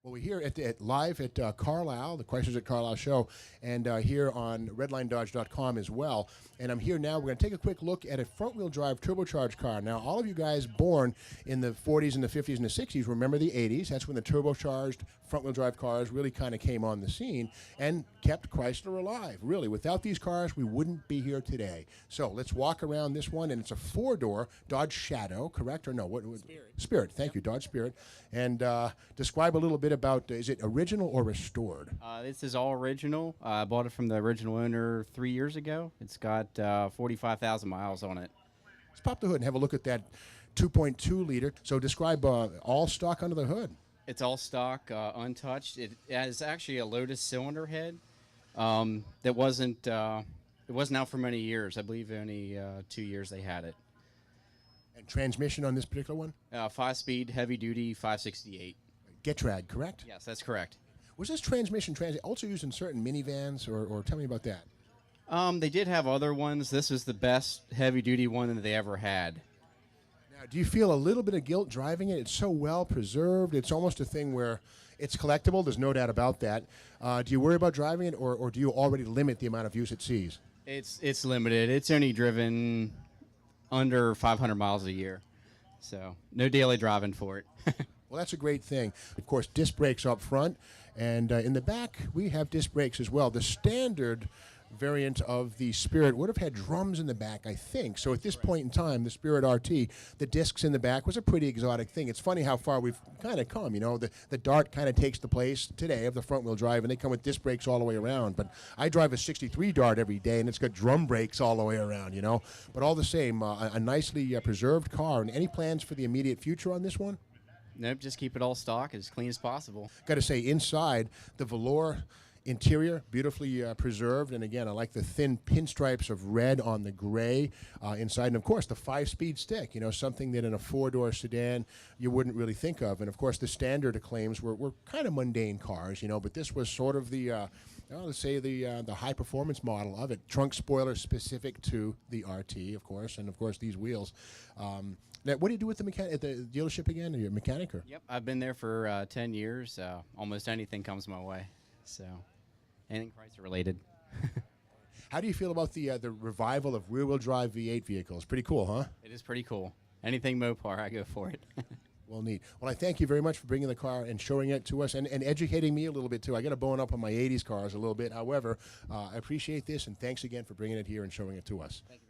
Well, we're here live at Carlisle, the Questions at Carlisle show, and here on redlinedodge.com as well. And I'm here now. We're going to take a quick look at a front-wheel drive turbocharged car. Now, all of you guys born in the 40s and the 50s and the 60s remember the 80s. That's when the turbocharged front-wheel drive cars really kind of came on the scene and kept Chrysler alive. Really, without these cars, we wouldn't be here today. So let's walk around this one, and it's a four-door Dodge Shadow, correct or no? Spirit. Spirit. Thank you, Dodge Spirit. And describe a little bit about, is it original or restored? This is all original. I bought it from the original owner 3 years ago. It's got 45,000 miles on it. Let's pop the hood and have a look at that 2.2 liter. So describe all stock under the hood. It's all stock, untouched. It has actually a Lotus cylinder head that wasn't out for many years. I believe only 2 years they had it. And transmission on this particular one? 5-speed, heavy-duty, 568. Getrag, correct? Yes, that's correct. Was this transmission also used in certain minivans, or tell me about that? They did have other ones. This was the best heavy-duty one that they ever had. Now, do you feel a little bit of guilt driving it? It's so well preserved. It's almost a thing where it's collectible. There's no doubt about that. Do you worry about driving it, or do you already limit the amount of use it sees? It's limited. It's only driven under 500 miles a year, so no daily driving for it. Well, that's a great thing. Of course, disc brakes up front, and in the back, we have disc brakes as well. The standard variant of the Spirit would have had drums in the back, I think. So at this point in time, the Spirit RT, the discs in the back was a pretty exotic thing. It's funny how far we've kind of come. You know, the Dart kind of takes the place today of the front-wheel drive, and they come with disc brakes all the way around. But I drive a 63 Dart every day, and it's got drum brakes all the way around, you know. But all the same, a nicely preserved car. And any plans for the immediate future on this one? Nope, just keep it all stock as clean as possible. Got to say, inside, the velour interior, beautifully preserved. And again, I like the thin pinstripes of red on the gray inside. And of course, the 5-speed stick, you know, something that in a four-door sedan you wouldn't really think of. And of course, the standard acclaims were kind of mundane cars, you know, but this was sort of the, let's say, the high-performance model of it. Trunk spoiler specific to the RT, of course, and of course, these wheels. Now, what do you do with the mechanic at the dealership again? Are you a mechanic? Or? Yep, I've been there for 10 years. Almost anything comes my way, so anything Chrysler related. How do you feel about the revival of rear-wheel drive V8 vehicles? Pretty cool, huh? It is pretty cool. Anything Mopar, I go for it. Well, neat. Well, I thank you very much for bringing the car and showing it to us and educating me a little bit, too. I got to bone up on my 80s cars a little bit. However, I appreciate this, and thanks again for bringing it here and showing it to us. Thank you.